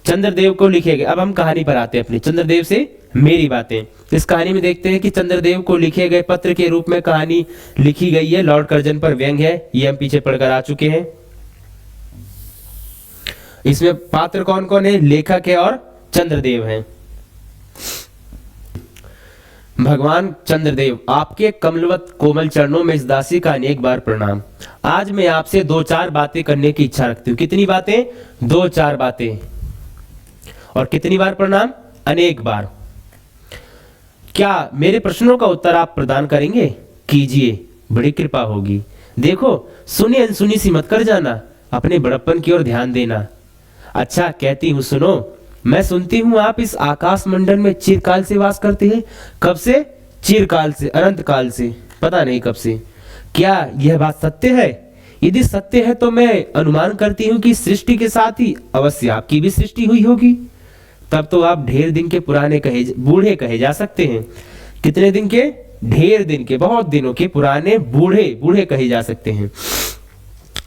चंद्रदेव को लिखे गए। अब हम कहानी पर आते हैं अपनी, चंद्रदेव से मेरी बातें। इस कहानी में देखते हैं कि चंद्रदेव को लिखे गए पत्र के रूप में कहानी लिखी गई है। लॉर्ड कर्जन पर व्यंग्य है, ये हम पीछे पढ़कर आ चुके हैं। इसमें पात्र कौन कौन है? लेखक है और चंद्रदेव हैं। भगवान चंद्रदेव, आपके कमलवत कोमल चरणों में इस दासी का अनेक बार प्रणाम। आज मैं आपसे 2-4 बातें करने की इच्छा रखती हूँ। कितनी बातें? 2-4 बातें। और कितनी बार प्रणाम? अनेक बार। क्या मेरे प्रश्नों का उत्तर आप प्रदान करेंगे? कीजिए, बड़ी कृपा होगी। देखो, सुनी अनसुनी सी मत कर जाना, अपने बड़प्पन की ओर ध्यान देना। अच्छा, कहती हूँ सुनो। मैं सुनती हूँ आप इस आकाश मंडल में चिरकाल से वास करते हैं। कब से? चिरकाल से, अनंत काल से, पता नहीं कब से। क्या यह बात सत्य है? यदि सत्य है तो मैं अनुमान करती हूँ कि सृष्टि के साथ ही अवश्य आपकी भी सृष्टि हुई होगी। तब तो आप ढेर दिन के पुराने बूढ़े कहे जा सकते हैं। कितने दिन के? ढेर दिन के, बहुत दिनों के पुराने बूढ़े कहे जा सकते हैं।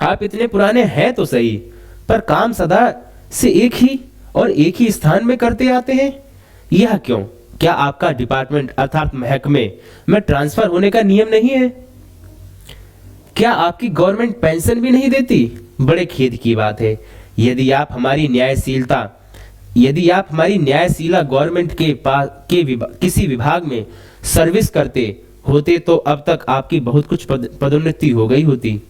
आप इतने पुराने हैं तो सही, पर काम सदा से एक ही और एक ही स्थान में करते आते हैं। यह क्यों? क्या आपका डिपार्टमेंट अर्थात महकमे में ट्रांसफर होने का नियम नहीं है? क्या आपकी गवर्नमेंट पेंशन भी नहीं देती? बड़े खेद की बात है। यदि आप हमारी न्यायशीला गवर्नमेंट के पास किसी विभाग में सर्विस करते होते तो अब तक आपकी बहुत कुछ पदोन्नति हो गई होती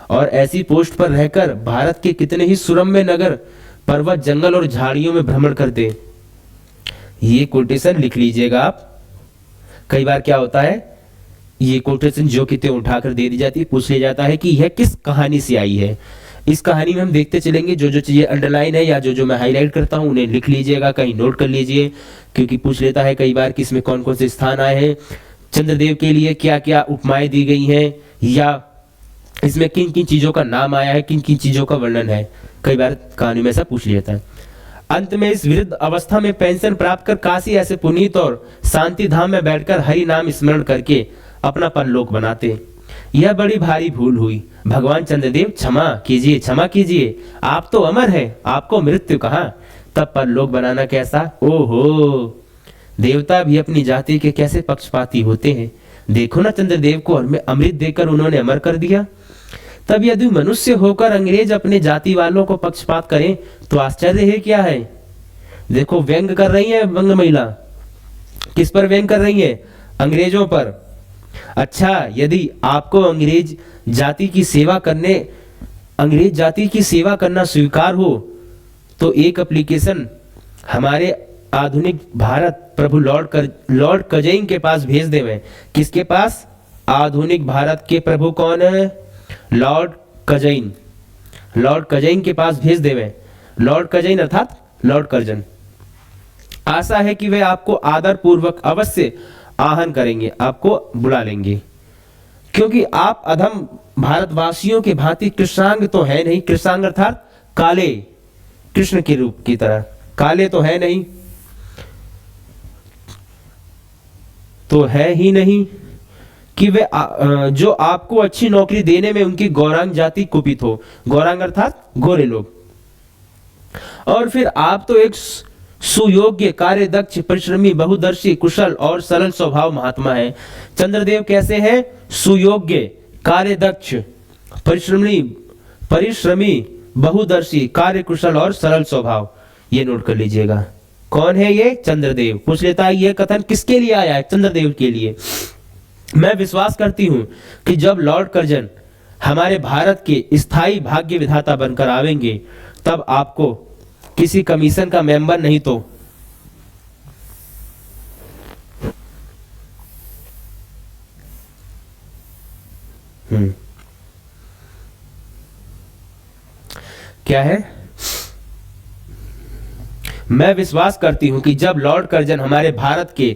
और ऐसी पोस्ट पर रहकर भारत के कितने ही सुरम्य नगर, पर्वत, जंगल और झाड़ियों में भ्रमण करते। ये कोटेशन लिख लीजिएगा आप। कई बार क्या होता है, ये कोटेशन जो कि त्यों उठाकर दे दी जाती है, पूछ लिया जाता है कि यह किस कहानी से आई है। इस कहानी में हम देखते चलेंगे, जो जो चीजें अंडरलाइन है या जो जो मैं हाईलाइट करता हूं उन्हें लिख लीजिएगा, कहीं नोट कर लीजिए, क्योंकि पूछ लेता है कई बार कि इसमें कौन कौन से स्थान आए हैं, चंद्रदेव के लिए क्या क्या उपमाएं दी गई हैं, या इसमें किन किन चीजों का नाम आया है, किन किन चीजों का वर्णन है। कई बार कहानी में ऐसा पूछ लिया जाता है। अंत में इस वृद्ध अवस्था में पेंशन प्राप्त कर काशी ऐसे पुनीत और शांति धाम में बैठकर हरि नाम स्मरण करके अपना परलोक बनाते। यह बड़ी भारी भूल हुई। भगवान चंद्रदेव, क्षमा कीजिए, क्षमा कीजिए। आप तो अमर है, आपको मृत्यु कहाँ, तब परलोक बनाना कैसा? ओहो, देवता भी अपनी जाति के कैसे पक्षपाती होते हैं। देखो ना, चंद्रदेव को अमृत देकर उन्होंने अमर कर दिया। तब यदि मनुष्य होकर अंग्रेज अपने जाति वालों को पक्षपात करें तो आश्चर्य है क्या है। देखो, व्यंग कर रही है वंग महिला। किस पर व्यंग कर रही है? अंग्रेजों पर। अच्छा, यदि आपको अंग्रेज जाति की सेवा करना स्वीकार हो तो एक एप्लीकेशन हमारे आधुनिक भारत प्रभु लॉर्ड कजइन के पास भेज देवे। किसके पास? आधुनिक भारत के प्रभु कौन है? लॉर्ड कजइन के पास भेज देवे। लॉर्ड कजइन अर्थात लॉर्ड कर्जन। आशा है कि वे आपको आदर पूर्वक अवश्य आहन करेंगे, आपको बुला लेंगे, क्योंकि आप अधम भारतवासियों के भांति कृष्णांग तो है नहीं। कृष्णांग अर्थात काले, कृष्ण के रूप की तरह काले तो है नहीं, तो है ही नहीं कि वे जो आपको अच्छी नौकरी देने में उनकी गौरांग जाति कुपित हो। गौरांग अर्थात गोरे लोग। और फिर आप तो एक सुयोग्य, कार्यदक्ष, परिश्रमी, बहुदर्शी, कुशल और सरल स्वभाव महात्मा है। चंद्रदेव कैसे हैं? सुयोग्य, कार्यदक्ष, परिश्रमी, बहुदर्शी, कार्यकुशल और सरल स्वभाव। ये नोट कर लीजिएगा। कौन है ये? चंद्रदेव। पूछ लेता है ये कथन किसके लिए आया है? चंद्रदेव के लिए। मैं विश्वास करती हूं कि जब लॉर्ड कर्जन हमारे भारत के स्थायी भाग्य विधाता बनकर आवेंगे तब आपको किसी कमीशन का मेंबर नहीं तो क्या है? मैं विश्वास करती हूं कि जब लॉर्ड कर्जन हमारे भारत के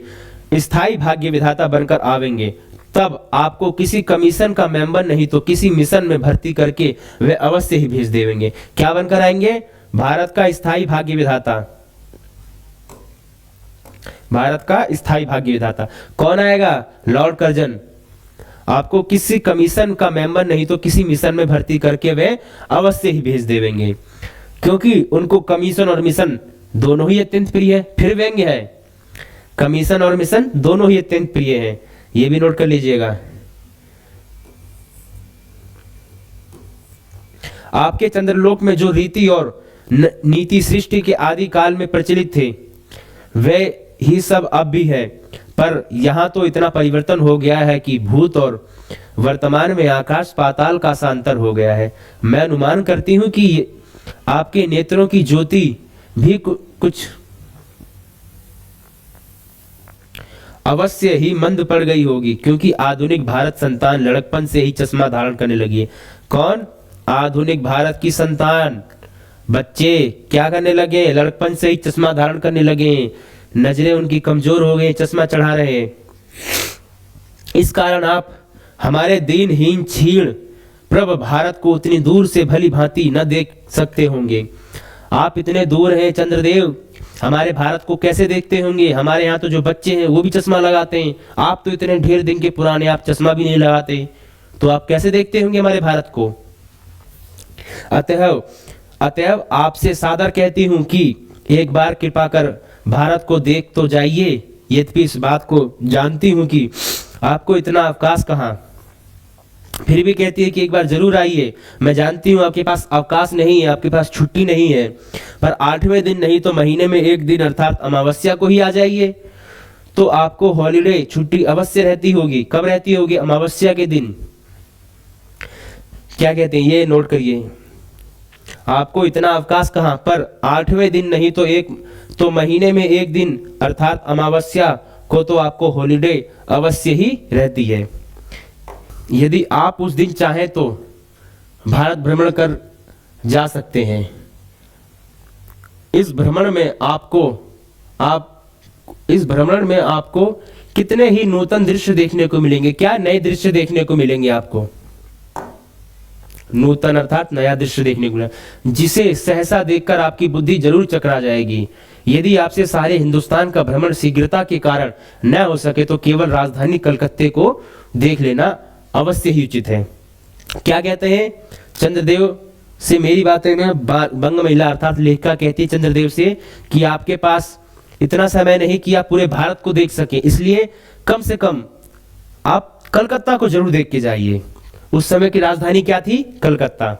स्थायी भाग्य विधाता बनकर आवेंगे तब आपको किसी कमीशन का मेंबर नहीं तो किसी मिशन में भर्ती करके वे अवश्य ही भेज देंगे। क्या बनकर आएंगे? भारत का स्थायी भाग्य विधाता। भारत का स्थायी भाग्य विधाता कौन आएगा? Lord Curzon. आपको किसी कमीशन का मेंबर नहीं तो किसी मिशन में भर्ती करके वे अवश्य ही भेज देंगे, क्योंकि उनको कमीशन और मिशन दोनों ही अत्यंत प्रिय है। फिर व्यंग्य है, कमीशन और मिशन दोनों ही अत्यंत प्रिय हैं, ये भी नोट कर लीजिएगा। आपके चंद्रलोक में जो रीति और नीति सृष्टि के आदि काल में प्रचलित थे वे ही सब अब भी है, पर यहाँ तो इतना परिवर्तन हो गया है कि भूत और वर्तमान में आकाश पाताल का सा अंतर हो गया है। मैं अनुमान करती हूँ कि आपके नेत्रों की ज्योति भी कुछ अवश्य ही मंद पड़ गई होगी, क्योंकि आधुनिक भारत संतान लड़कपन से ही चश्मा धारण करने लगी है। कौन? आधुनिक भारत की संतान, बच्चे क्या करने लगे? लड़कपन से ही चश्मा धारण करने लगे, नजरें उनकी कमजोर हो गई, चश्मा चढ़ा रहे हैं। इस कारण आप हमारे दीनहीन क्षीण प्रभ भारत को उतनी दूर से भली भांति न देख सकते होंगे। आप इतने दूर हैं चंद्रदेव, हमारे भारत को कैसे देखते होंगे? हमारे यहाँ तो जो बच्चे हैं वो भी चश्मा लगाते हैं, आप तो इतने ढेर दिन के पुराने, आप चश्मा भी नहीं लगाते, तो आप कैसे देखते होंगे हमारे भारत को? अतएव आपसे सादर कहती हूं कि एक बार कृपा कर भारत को देख तो जाइए। यद्यपि इस बात को जानती हूं कि आपको इतना अवकाश कहाँ, फिर भी कहती है कि एक बार जरूर आइए। मैं जानती हूँ आपके पास अवकाश नहीं है, आपके पास छुट्टी नहीं है, पर 8वें दिन नहीं तो महीने में एक दिन अर्थात अमावस्या को ही आ जाइए, तो आपको हॉलीडे छुट्टी अवश्य रहती होगी। कब रहती होगी? अमावस्या के दिन। क्या कहते हैं, ये नोट करिए। आपको इतना अवकाश कहाँ, पर 8वें दिन नहीं तो महीने में एक दिन अर्थात अमावस्या को तो आपको हॉलीडे अवश्य ही रहती है। यदि आप उस दिन चाहें तो भारत भ्रमण कर जा सकते हैं। इस भ्रमण में आपको कितने ही नूतन दृश्य देखने को मिलेंगे। क्या नए दृश्य देखने को मिलेंगे आपको? नूतन अर्थात नया दृश्य देखने को मिलेगा, जिसे सहसा देखकर आपकी बुद्धि जरूर चकरा जाएगी। यदि आपसे सारे हिंदुस्तान का भ्रमण शीघ्रता के कारण न हो सके तो केवल राजधानी कलकत्ते को देख लेना अवश्य ही उचित है। क्या कहते हैं चंद्रदेव से? मेरी बातें में बंग महिला अर्थात लेखिका कहती है चंद्रदेव से कि आपके पास इतना समय नहीं कि आप पूरे भारत को देख सके, इसलिए कम से कम आप कलकत्ता को जरूर देख के जाइए। उस समय की राजधानी क्या थी? कलकत्ता।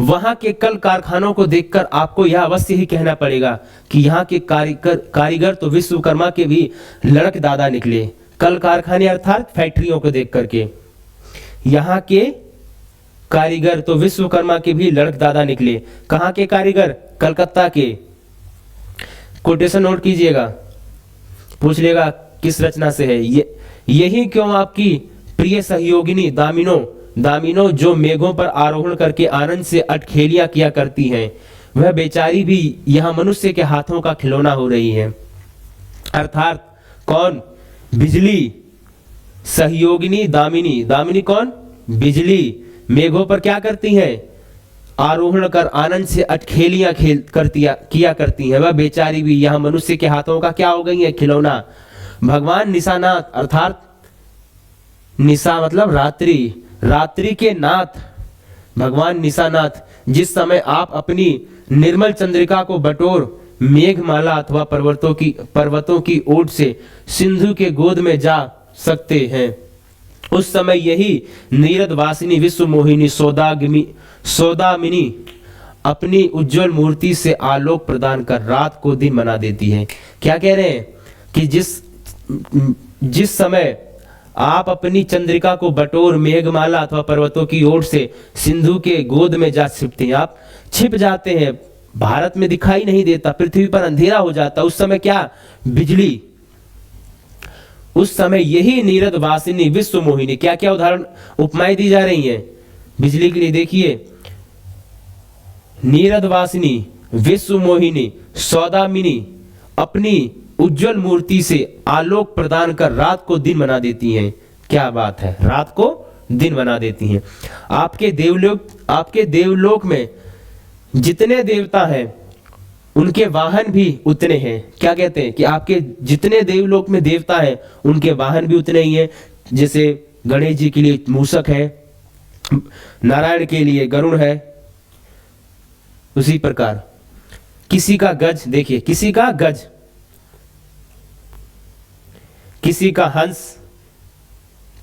वहां के कल कारखानों को देखकर आपको यह अवश्य ही कहना पड़ेगा कि यहाँ के कारीगर तो विश्वकर्मा के भी लड़क दादा निकले। कल कारखाने अर्थात फैक्ट्रियों को देख करके यहाँ के कारीगर तो विश्वकर्मा के भी लड़क दादा निकले। कहाँ के कारीगर? कलकत्ता के। कोटेशन नोट कीजिएगा, पूछ लेगा किस रचना से है। यही क्यों आपकी प्रिय सहयोगिनी दामिनो जो मेघों पर आरोहण करके आनंद से अटखेलियां किया करती हैं, वह बेचारी भी यहाँ मनुष्य के हाथों का खिलौना हो रही है। अर्थात कौन? बिजली। सहयोगिनी दामिनी कौन? बिजली। मेघों पर क्या करती हैं? आरोहण कर आनंद से अटखेलियां किया करती हैं, वह बेचारी भी यहाँ मनुष्य के हाथों का क्या हो गई है? खिलौना। भगवान निशानाथ अर्थात निशा मतलब रात्रि के नाथ भगवान निशानाथ जिस समय आप अपनी निर्मल चंद्रिका को बटोर मेघमाला अथवा पर्वतों की ओट से सिंधु के गोद में जा सकते हैं, उस समय यही नीरद वासिनी विश्व मोहिनी सौदामिनी अपनी उज्जवल मूर्ति से आलोक प्रदान कर रात को दिन बना देती है। क्या कह रहे हैं कि जिस समय आप अपनी चंद्रिका को बटोर मेघमाला अथवा पर्वतों की ओर से सिंधु के गोद में जा छिपते हैं, आप छिप जाते हैं, भारत में दिखाई नहीं देता, पृथ्वी पर अंधेरा हो जाता, उस समय क्या? बिजली। उस समय यही नीरद वासिनी विश्व मोहिनी, क्या क्या उदाहरण उपमाएं दी जा रही हैं बिजली के लिए? देखिए, नीरद वासिनी विश्व मोहिनी सौदामिनी अपनी उज्जवल मूर्ति से आलोक प्रदान कर रात को दिन बना देती हैं। क्या बात है, रात को दिन बना देती हैं। आपके देवलोक में जितने देवता हैं उनके वाहन भी उतने हैं। क्या कहते हैं कि आपके जितने देवलोक में देवता हैं उनके वाहन भी उतने ही हैं। जैसे गणेश जी के लिए मूषक है, नारायण के लिए गरुड़ है, उसी प्रकार किसी का गज, देखिए किसी का गज, किसी का हंस,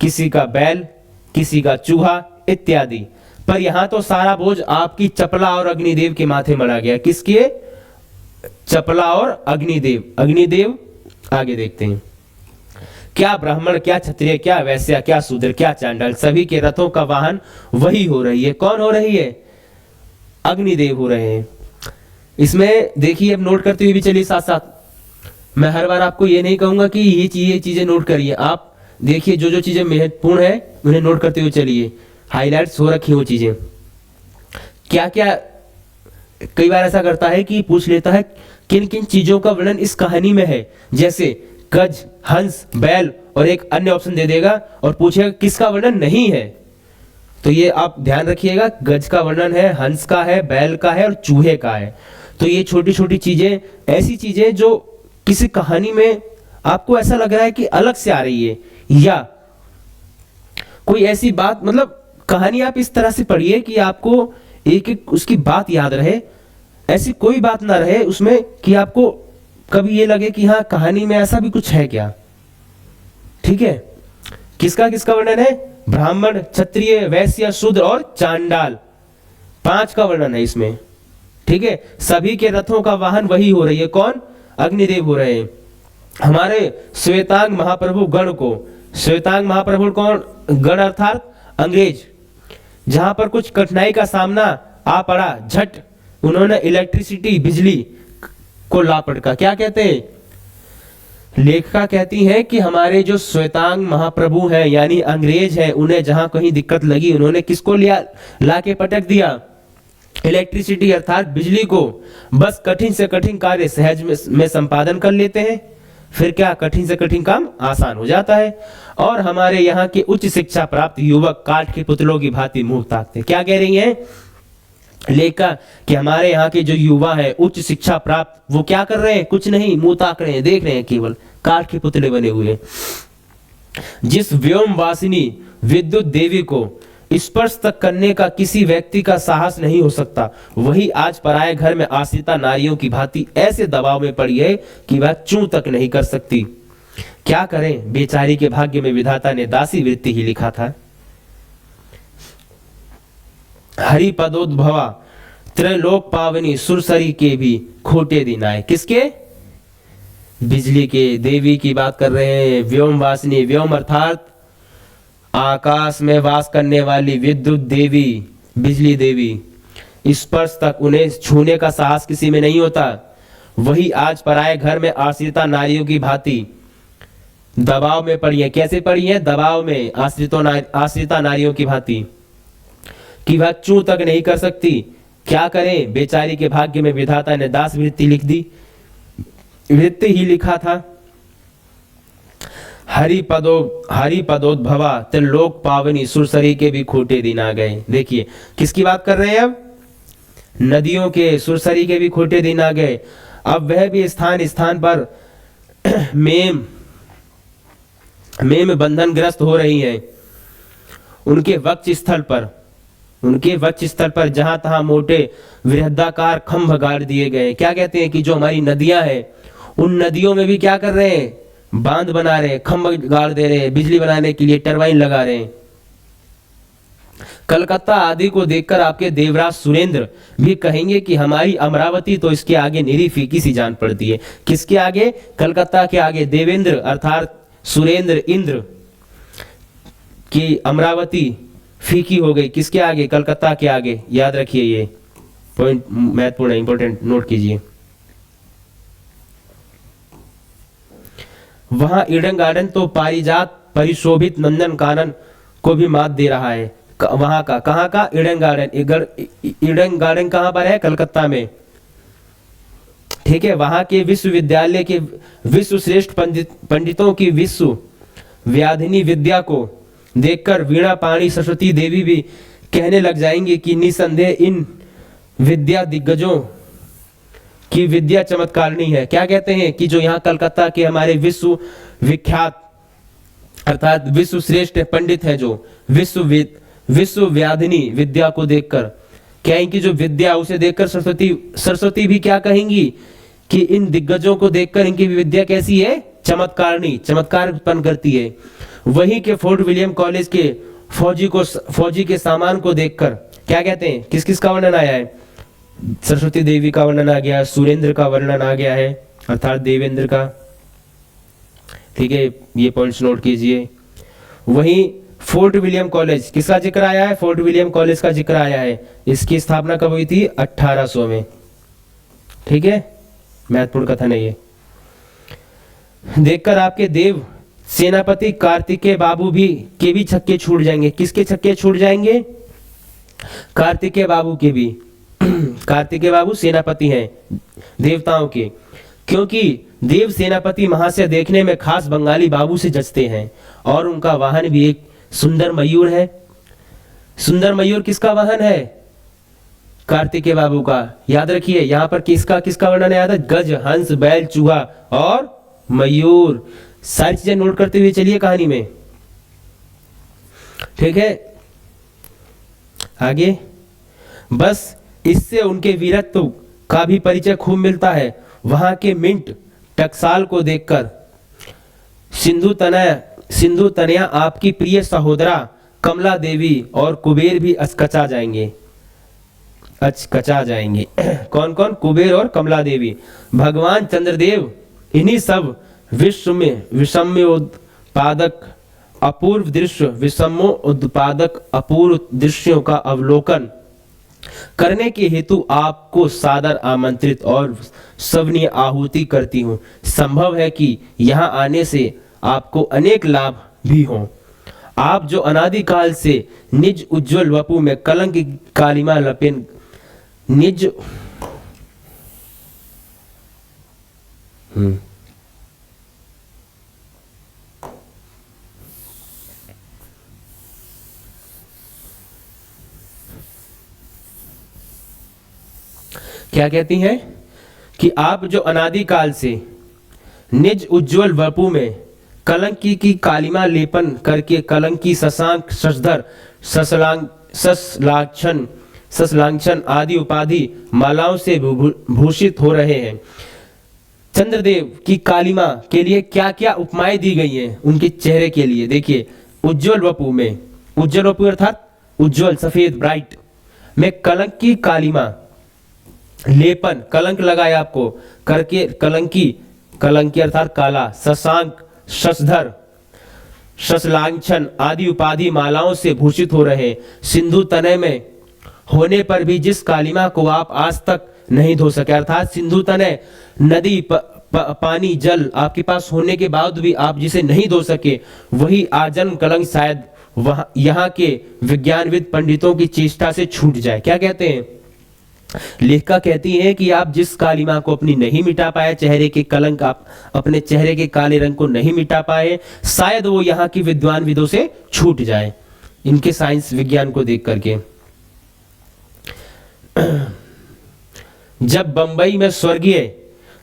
किसी का बैल, किसी का चूहा इत्यादि। पर यहां तो सारा बोझ आपकी चपला और अग्निदेव के माथे मरा गया। किसके? चपला और अग्निदेव। अग्निदेव आगे देखते हैं। क्या ब्राह्मण, क्या क्षत्रिय, क्या वैश्य, क्या शूद्र, क्या चांडाल, सभी के रथों का वाहन वही हो रही है। कौन हो रही है? अग्निदेव हो रहे हैं। इसमें देखिए, अब नोट करते हुए भी चलिए साथ साथ। मैं हर बार आपको ये नहीं कहूंगा कि ये चीजें नोट करिए, आप देखिए जो जो चीजें महत्वपूर्ण है उन्हें नोट करते हुए चलिए। हाईलाइट्स हो रखी वो चीजें क्या क्या। कई बार ऐसा करता है कि पूछ लेता है किन किन चीजों का वर्णन इस कहानी में है, जैसे गज, हंस, बैल और एक अन्य ऑप्शन दे देगा और पूछेगा किसका वर्णन नहीं है। तो ये आप ध्यान रखिएगा, गज का वर्णन है, हंस का है, बैल का है और चूहे का है। तो ये छोटी छोटी चीजें, ऐसी चीजें जो किसी कहानी में आपको ऐसा लग रहा है कि अलग से आ रही है, या कोई ऐसी बात, मतलब कहानी आप इस तरह से पढ़िए कि आपको एक एक उसकी बात याद रहे। ऐसी कोई बात ना रहे उसमें कि आपको कभी ये लगे कि हाँ कहानी में ऐसा भी कुछ है क्या। ठीक है, किसका किसका वर्णन है? ब्राह्मण, क्षत्रिय, वैश्य, शूद्र और चांडाल, 5 का वर्णन है इसमें। ठीक है, सभी के रथों का वाहन वही हो रही है। कौन? अग्निदेव हो रहे हैं। हमारे श्वेतांग महाप्रभु गण को, श्वेतांग महाप्रभु कौन? गण अर्थात अंग्रेज, जहां पर कुछ कठिनाई का सामना आ पड़ा, झट उन्होंने इलेक्ट्रिसिटी, बिजली को ला पड़का। क्या कहते हैं? लेखिका कहती है कि हमारे जो श्वेतांग महाप्रभु हैं यानी अंग्रेज हैं, उन्हें जहां कहीं दिक्कत लगी उन्होंने किसको लिया, लाके पटक दिया? इलेक्ट्रिसिटी अर्थात बिजली को। बस कठिन से कठिन कार्य सहज में संपादन कर लेते हैं, फिर क्या कठिन से कठिन काम आसान हो जाता है। और हमारे यहाँ के उच्च शिक्षा प्राप्त युवक काठ के पुतलों की भांति मुंह ताकते। क्या कह रही हैं लेखिका? कि हमारे यहाँ के जो युवा है उच्च शिक्षा प्राप्त, वो क्या कर रहे हैं? कुछ नहीं, मुंह ताक रहे हैं, देख रहे हैं, केवल काठ के पुतले बने हुए। जिस व्योमवासिनी विद्युत देवी को स्पर्श तक करने का किसी व्यक्ति का साहस नहीं हो सकता, वही आज पराये घर में आश्रिता नारियों की भांति ऐसे दबाव में पड़ी है कि वह चूं तक नहीं कर सकती। क्या करें, बेचारी के भाग्य में विधाता ने दासी वृत्ति ही लिखा था। हरि पदोद्भवा त्रैलोक पावनी सुरसरी के भी खोटे दिन आए। किसके? बिजली के, देवी की बात कर रहे हैं। व्योमवासिनी, व्योम अर्थात आकाश में वास करने वाली विद्युत देवी, बिजली देवी, स्पर्श तक उन्हें छूने का साहस किसी में नहीं होता, वही आज पराये घर में आश्रिता नारियों की भांति दबाव में पड़ी है। कैसे पड़ी है? दबाव में, आश्रिता नारियों की भांति, कि वह चूं तक नहीं कर सकती। क्या करें, बेचारी के भाग्य में विधाता ने दास वृत्ति लिख दी, वृत्ति ही लिखा था। हरि पदोद्भवा त्रिलोक पावनी सुरसरी के भी खोटे दिन आ गए। देखिए किसकी बात कर रहे हैं अब? नदियों के, सुरसरी के भी खोटे दिन आ गए। अब वह भी स्थान स्थान पर मेम बंधन ग्रस्त हो रही है। उनके वक्ष स्थल पर जहां तहां मोटे वृहदाकार खंभ गाड़ दिए गए। क्या कहते हैं कि जो हमारी नदियां हैं, उन नदियों में भी क्या कर रहे हैं? बांध बना रहे हैं, खंभ गाड़ दे रहे हैं, बिजली बनाने के लिए टरबाइन लगा रहे हैं। कलकत्ता आदि को देखकर आपके देवराज सुरेंद्र भी कहेंगे कि हमारी अमरावती तो इसके आगे निरी फीकी सी जान पड़ती है। किसके आगे? कलकत्ता के आगे। देवेंद्र अर्थात सुरेंद्र, इंद्र की अमरावती फीकी हो गई। किसके आगे? कलकत्ता के आगे। याद रखिए, ये पॉइंट महत्वपूर्ण है, इंपॉर्टेंट, नोट कीजिए। वहां ईडन गार्डन तो पारिजात परिशोभित नंदन कानन को भी मात दे रहा है। वहां का, कहां का? Eden garden. ईडन गार्डन कहां पर है? कलकत्ता में। ठीक है, वहां के विश्वविद्यालय के विश्व श्रेष्ठ पंडितों की विश्व व्याधिनी विद्या को देखकर वीणा पाणी सरस्वती देवी भी कहने लग जाएंगे कि निसंदेह इन विद्या दिग्गजों की विद्या चमत्कारनी है। क्या कहते हैं कि जो यहाँ कलकत्ता के हमारे विश्व विख्यात अर्थात विश्व श्रेष्ठ पंडित है, जो विश्व व्याधिनी विद्या को देखकर क्या इनकी जो विद्या उसे देखकर सरस्वती भी क्या कहेंगी कि इन दिग्गजों को देखकर इनकी विद्या कैसी है, चमत्कारणी, चमत्कारपन करती है। वहीं के फोर्ट विलियम कॉलेज के फौजी के सामान को देखकर क्या कहते हैं, किस किस का वर्णन आया है, सरस्वती देवी का वर्णन आ गया, सुरेंद्र का वर्णन आ गया है, अर्थात देवेंद्र का। ठीक है, ये पॉइंट्स नोट कीजिए। वहीं फोर्ट विलियम कॉलेज किसका जिक्र आया है, फोर्ट विलियम कॉलेज का जिक्र आया है। इसकी स्थापना कब हुई थी, 1800 में। ठीक है, महत्वपूर्ण कथन है ये। देखकर आपके देव सेनापति कार्तिकेय बाबू के भी छक्के छूट जाएंगे। किसके छक्के छूट जाएंगे, कार्तिकेय बाबू के भी। कार्तिकेय बाबू सेनापति हैं देवताओं के, क्योंकि देव सेनापति महाशय देखने में खास बंगाली बाबू से जचते हैं और उनका वाहन भी एक सुंदर मयूर है। सुंदर मयूर किसका वाहन है, कार्तिकेय बाबू का। याद रखिए यहां पर किसका वर्णन याद है, गज, हंस, बैल, चूहा और मयूर। सारी चीजें नोट करते हुए चलिए कहानी में। ठीक है, आगे बस इससे उनके वीरत्व का भी परिचय खूब मिलता है। वहां के मिंट टकसाल को देखकर सिंधु तनया आपकी प्रिय सहोदरा कमला देवी और कुबेर भी अचकचा जाएंगे। कौन कौन, कुबेर और कमला देवी। भगवान चंद्रदेव इन्हीं सब विषम्य उत्पादक अपूर्व दृश्यों का अवलोकन करने के हेतु आपको सादर आमंत्रित और सवनीय आहुति करती हूँ। संभव है कि यहाँ आने से आपको अनेक लाभ भी हों। आप जो अनादिकाल से निज उज्जवल वपु में कलंक की कालिमा लपेट निज क्या कहती हैं कि आप जो अनादिकाल से निज उज्जवल वपु में कलंकी की कालिमा लेपन करके कलंकी, शशांक, शशधर, ससलांछन आदि उपाधि मालाओं से भूषित हो रहे हैं। चंद्रदेव की कालिमा के लिए क्या क्या उपमाएं दी गई हैं उनके चेहरे के लिए। देखिए, उज्जवल वपु में, उज्जवल वपु अर्थात उज्जवल, सफेद, ब्राइट में कलंक की कालिमा लेपन, कलंक लगाया आपको करके कलंकी अर्थात काला, शशांक, शशधर, शशलांछन आदि उपाधि मालाओं से भूषित हो रहे। सिंधु तनय में होने पर भी जिस कालिमा को आप आज तक नहीं धो सके, अर्थात सिंधु तनय नदी पानी जल आपके पास होने के बाद भी आप जिसे नहीं धो सके, वही आजन्म कलंक शायद यहाँ के विज्ञानविद पंडितों की चेष्टा से छूट जाए। क्या कहते हैं, लेखिका कहती है कि आप जिस कालिमा को अपनी नहीं मिटा पाए, चेहरे के कलंक, आप अपने चेहरे के काले रंग को नहीं मिटा पाए, शायद वो यहाँ की विद्वानविदों से छूट जाए, इनके साइंस विज्ञान को देख करके। जब बंबई में स्वर्गीय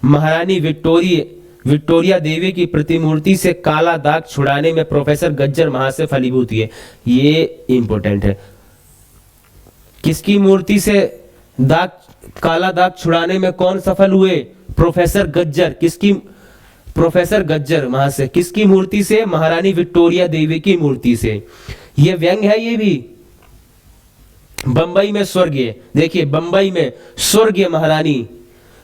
महारानी विक्टोरिया देवी की प्रतिमूर्ति से काला दाग छुड़ाने में प्रोफेसर गज्जर महाशय फलीभूत हुए। ये इंपॉर्टेंट है। किसकी मूर्ति से काला दाग छुड़ाने में कौन सफल हुए, प्रोफेसर गज्जर। किसकी, प्रोफेसर गज्जर महाशय। किसकी मूर्ति से, महारानी विक्टोरिया देवी की मूर्ति से। ये व्यंग है ये भी। बंबई में स्वर्गीय, देखिए बंबई में स्वर्गीय महारानी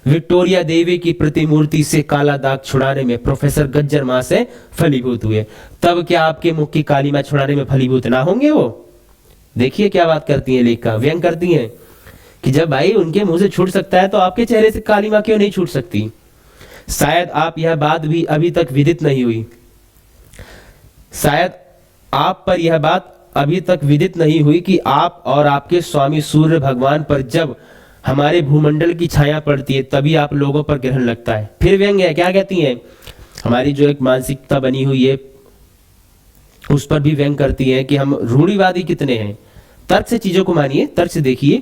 विक्टोरिया देवी की प्रतिमूर्ति से काला दाग छुड़ाने में प्रोफेसर गज्जर महाशय फलीभूत हुए। तब क्या आपके मुख की कालिमा छुड़ाने में फलीभूत ना होंगे वो। देखिए क्या बात करती है लेखिका, व्यंग करती है कि जब भाई उनके मुंह से छूट सकता है तो आपके चेहरे से कालिमा क्यों नहीं छूट सकती। शायद आप यह बात भी अभी तक विदित नहीं हुई, शायद आप पर यह बात अभी तक विदित नहीं हुई कि आप और आपके स्वामी सूर्य भगवान पर जब हमारे भूमंडल की छाया पड़ती है तभी आप लोगों पर ग्रहण लगता है। फिर व्यंग है, क्या कहती हैं, हमारी जो एक मानसिकता बनी हुई है उस पर भी व्यंग करती है कि हम रूढ़िवादी कितने हैं। तर्क से चीजों को मानिए, तर्क से देखिए।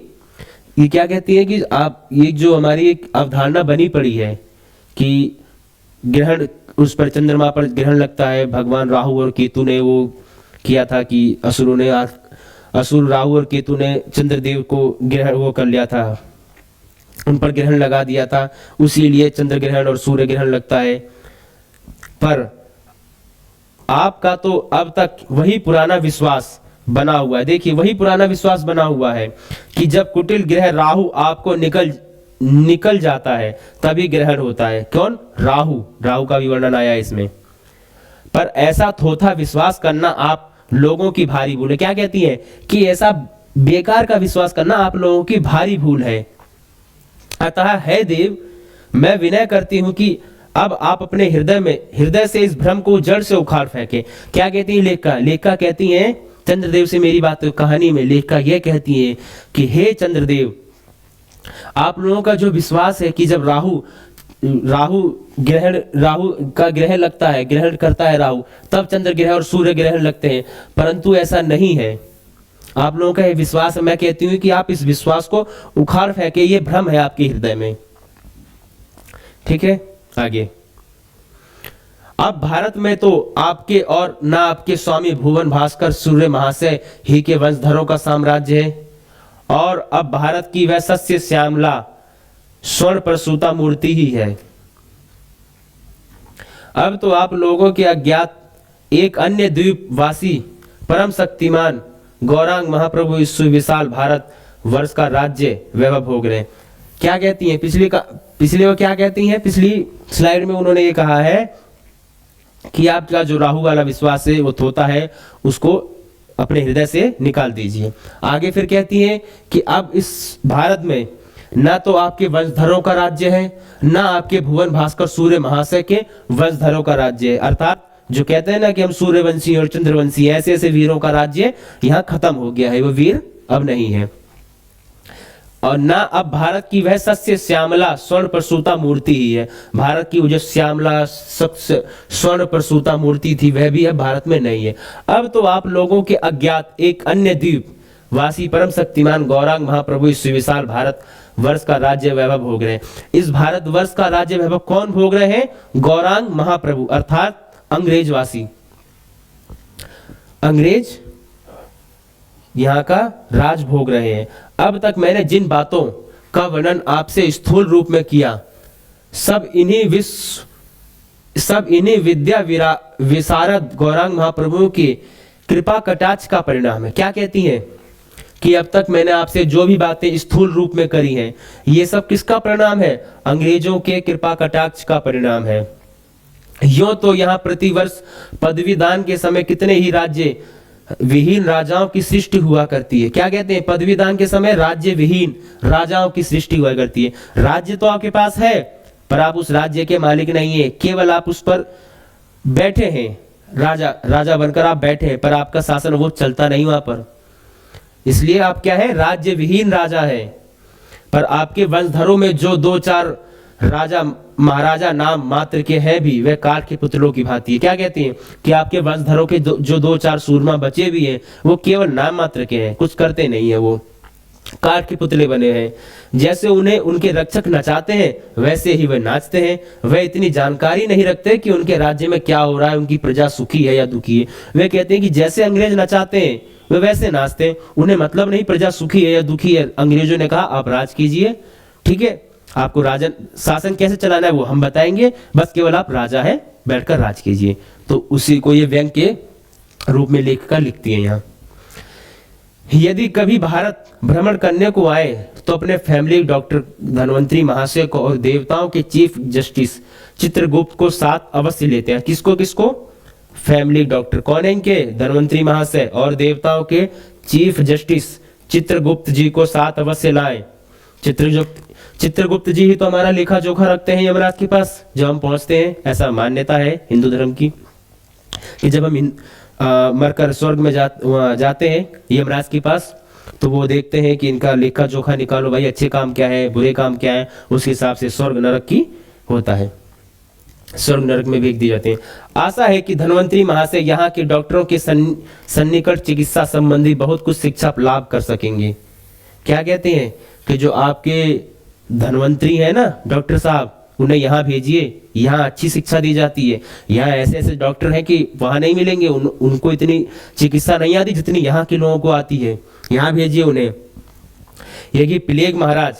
ये क्या कहती है कि आप, ये जो हमारी एक अवधारणा बनी पड़ी है कि ग्रहण, उस पर चंद्रमा पर ग्रहण लगता है। भगवान राहु और केतु ने वो किया था कि असुरों ने असुर राहु और केतु ने चंद्रदेव को ग्रहण वो कर लिया था, उन पर ग्रहण लगा दिया था, उसी लिए चंद्र ग्रहण और सूर्य ग्रहण लगता है। पर आपका तो अब तक वही पुराना विश्वास बना हुआ है। देखिए वही पुराना विश्वास बना हुआ है कि जब कुटिल ग्रह राहु आपको निकल जाता है तभी ग्रहण होता है। कौन? राहु का भी वर्णन आया है इसमें। पर ऐसा थोथा विश्वास करना आप लोगों की भारी भूल है। क्या कहती है कि ऐसा बेकार का विश्वास करना आप लोगों की भारी भूल है। अतः है देव, मैं विनय करती हूं कि अब आप अपने हृदय से इस भ्रम को जड़ से उखाड़ फेंके। क्या कहती है लेखिका कहती है चंद्रदेव से मेरी बात कहानी में लेखिका यह कहती है कि हे चंद्रदेव, आप लोगों का जो विश्वास है कि जब राहु का ग्रहण लगता है, ग्रहण करता है राहु, तब चंद्र ग्रहण और सूर्य ग्रहण लगते हैं, परंतु ऐसा नहीं है। आप लोगों का ये विश्वास है, मैं कहती हूँ कि आप इस विश्वास को उखाड़ फेंके, ये भ्रम है आपके हृदय में। ठीक है, आगे। अब भारत में तो आपके और ना आपके स्वामी भुवन भास्कर सूर्य महाशय ही के वंशधरों का साम्राज्य है, और अब भारत की वह सस्य श्यामला स्वर्ण प्रसूता मूर्ति ही है। अब तो आप लोगों के अज्ञात एक अन्य द्वीपवासी परम शक्तिमान गौरांग महाप्रभु इस सुविशाल भारत वर्ष का राज्य वैभव भोग रहे हैं। क्या कहती हैं पिछले वो क्या कहती हैं, पिछली स्लाइड में उन्होंने ये कहा है कि आपका जो राहु वाला विश्वास है वो थोता है, उसको अपने हृदय से निकाल दीजिए। आगे फिर कहती हैं कि अब इस भारत में ना तो आपके वंशधरों का राज्य है, ना आपके भुवन भास्कर सूर्य महाशय के वंशधरों का राज्य है। अर्थात जो कहते हैं ना कि हम सूर्यवंशी और चंद्रवंशी, ऐसे ऐसे वीरों का राज्य यहाँ खत्म हो गया है, वो वीर अब नहीं है। और ना अब भारत की वह सस्य श्यामला स्वर्ण प्रसूता मूर्ति ही है। भारत की वो जो श्यामला स्वर्ण प्रसूता मूर्ति थी वह भी अब भारत में नहीं है। अब तो आप लोगों के अज्ञात एक अन्य द्वीप वासी परम शक्तिमान गौरांग महाप्रभु इस विशाल भारत वर्ष का राज्य वैभव भोग रहे हैं। इस भारत वर्ष का राज्य वैभव कौन भोग रहे हैं? गौरांग महाप्रभु, अर्थात अंग्रेजवासी। अंग्रेज यहाँ का राज भोग रहे हैं। अब तक मैंने जिन बातों का वर्णन आपसे स्थूल रूप में किया, सब इन्हीं विद्या विशारद गौरांग महाप्रभु की कृपा कटाक्ष का परिणाम है। क्या कहती हैं कि अब तक मैंने आपसे जो भी बातें स्थूल रूप में करी हैं, ये सब किसका परिणाम है? अंग्रेजों के कृपा कटाक्ष का परिणाम है। यूं तो यहाँ प्रतिवर्ष पदवी दान के समय कितने ही राज्य विहीन राजाओं की सृष्टि हुआ करती है। क्या कहते हैं? पदवी दान के समय राज्य विहीन राजाओं की सृष्टि हुआ करती है। राज्य तो आपके पास है, पर आप उस राज्य के मालिक नहीं है, केवल आप उस पर बैठे हैं, राजा बनकर आप बैठे हैं, पर आपका शासन वो चलता नहीं वहां पर। इसलिए आप क्या है? राज्य विहीन राजा है। पर आपके वंशधरों में जो दो चार राजा महाराजा नाम मात्र के हैं भी, वह काठ के पुतलों की भांति है। क्या कहती हैं कि आपके वंशधरों के जो दो चार सूरमा बचे भी हैं, वो केवल नाम मात्र के हैं, कुछ करते नहीं है, वो काठ के पुतले बने हैं। जैसे उन्हें उनके रक्षक नचाते हैं, वैसे ही वह नाचते हैं। वह इतनी जानकारी नहीं रखते कि उनके राज्य में क्या हो रहा है, उनकी प्रजा सुखी है या दुखी है। वे कहते हैं कि जैसे अंग्रेज नचाते हैं वे वैसे नाचते हैं, उन्हें मतलब नहीं प्रजा सुखी है या दुखी है। अंग्रेजों ने कहा आप राज कीजिए, ठीक है, आपको राजन शासन कैसे चलाना है वो हम बताएंगे, बस केवल आप राजा है, बैठकर राज कीजिए। तो उसी को ये व्यंग के रूप में लेखिका लिखती है यहाँ। यदि कभी भारत भ्रमण करने को आए तो अपने फैमिली डॉक्टर धन्वंतरी महाशय को और देवताओं के चीफ जस्टिस चित्रगुप्त को साथ अवश्य लेते हैं। किसको किसको? फैमिली डॉक्टर कौन है इनके? धन्वंतरी महाशय, और देवताओं के चीफ जस्टिस चित्रगुप्त जी को साथ अवश्य लाएं। चित्रगुप्त जी ही तो हमारा लेखा जोखा रखते हैं यमराज के पास जब हम पहुंचते हैं। ऐसा मान्यता है हिंदू धर्म की कि जब हम मरकर स्वर्ग में जाते हैं यमराज के पास, तो वो देखते हैं कि इनका लेखा जोखा निकालो भाई, अच्छे काम क्या है, बुरे काम क्या है, उसके हिसाब से स्वर्ग नरक की होता है, स्वर्ग नरक में भेज दिए जाते हैं। आशा है कि धन्वंतरी महाशय यहाँ के डॉक्टरों के सन्निकट चिकित्सा संबंधी बहुत कुछ शिक्षा लाभ कर सकेंगे। क्या कहते हैं कि जो आपके धन्वंतरी है ना डॉक्टर साहब, उन्हें यहाँ भेजिए, यहाँ अच्छी शिक्षा दी जाती है, यहाँ ऐसे ऐसे डॉक्टर हैं कि वहाँ नहीं मिलेंगे, उनको इतनी चिकित्सा नहीं आती जितनी यहाँ के लोगों को आती है, यहाँ भेजिए उन्हें। ये कि प्लेग महाराज,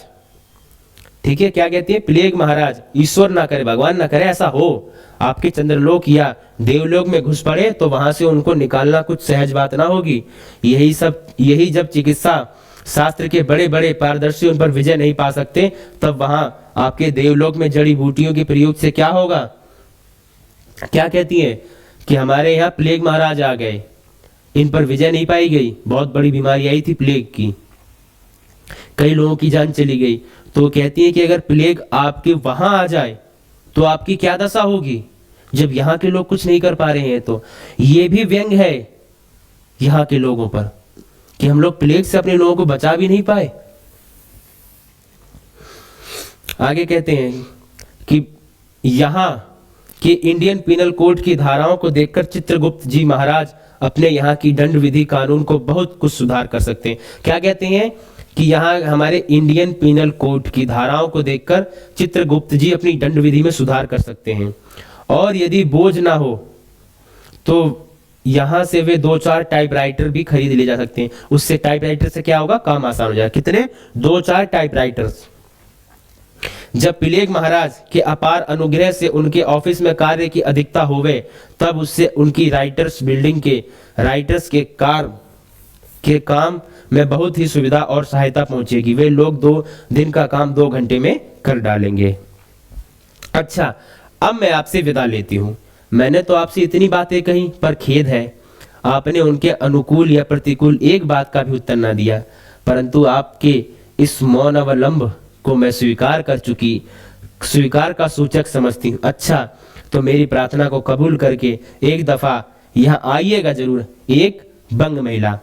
ठीक है, क्या कहती है, प्लेग महाराज, ईश्वर ना करे, भगवान ना करे ऐसा हो, आपके चंद्रलोक या देवलोक में घुस पड़े तो वहां से उनको निकालना कुछ सहज बात ना होगी। यही जब चिकित्सा शास्त्र के बड़े बड़े पारदर्शी उन पर विजय नहीं पा सकते, तब वहां आपके देवलोक में जड़ी बूटियों के प्रयोग से क्या होगा। क्या कहती है कि हमारे यहाँ प्लेग महाराज आ गए, इन पर विजय नहीं पाई गई, बहुत बड़ी बीमारी आई थी प्लेग की, कई लोगों की जान चली गई। तो कहती है कि अगर प्लेग आपके वहां आ जाए तो आपकी क्या दशा होगी, जब यहाँ के लोग कुछ नहीं कर पा रहे हैं। तो ये भी व्यंग है यहाँ के लोगों पर कि हम लोग प्लेग से अपने लोगों को बचा भी नहीं पाए। आगे कहते हैं कि यहाँ के इंडियन पिनल कोड की धाराओं को देखकर चित्रगुप्त जी महाराज अपने यहाँ की दंड विधि कानून को बहुत कुछ सुधार कर सकते हैं। क्या कहते हैं कि यहाँ हमारे इंडियन पिनल कोड की धाराओं को देखकर चित्रगुप्त जी अपनी दंड विधि में सुधार कर सकते हैं। और यदि बोझ ना हो तो यहाँ से वे 2-4 टाइपराइटर भी खरीद ले जा सकते हैं। उससे टाइपराइटर से क्या होगा, काम आसान हो जाएगा। कितने, 2-4 टाइपराइटर्स। जब प्लेग महाराज के अपार अनुग्रह से उनके ऑफिस में कार्य की अधिकता होवे, तब उससे उनकी राइटर्स बिल्डिंग के राइटर्स के काम में बहुत ही सुविधा और सहायता पहुंचेगी। वे लोग 2 दिन का काम 2 घंटे में कर डालेंगे। अच्छा, अब मैं आपसे विदा लेती हूं। मैंने तो आपसे इतनी बातें कही, पर खेद है आपने उनके अनुकूल या प्रतिकूल एक बात का भी उत्तर ना दिया। परंतु आपके इस मौन अवलंब को मैं स्वीकार का सूचक समझती हूँ। अच्छा, तो मेरी प्रार्थना को कबूल करके एक दफा यहाँ आइएगा जरूर, एक बंग महिला।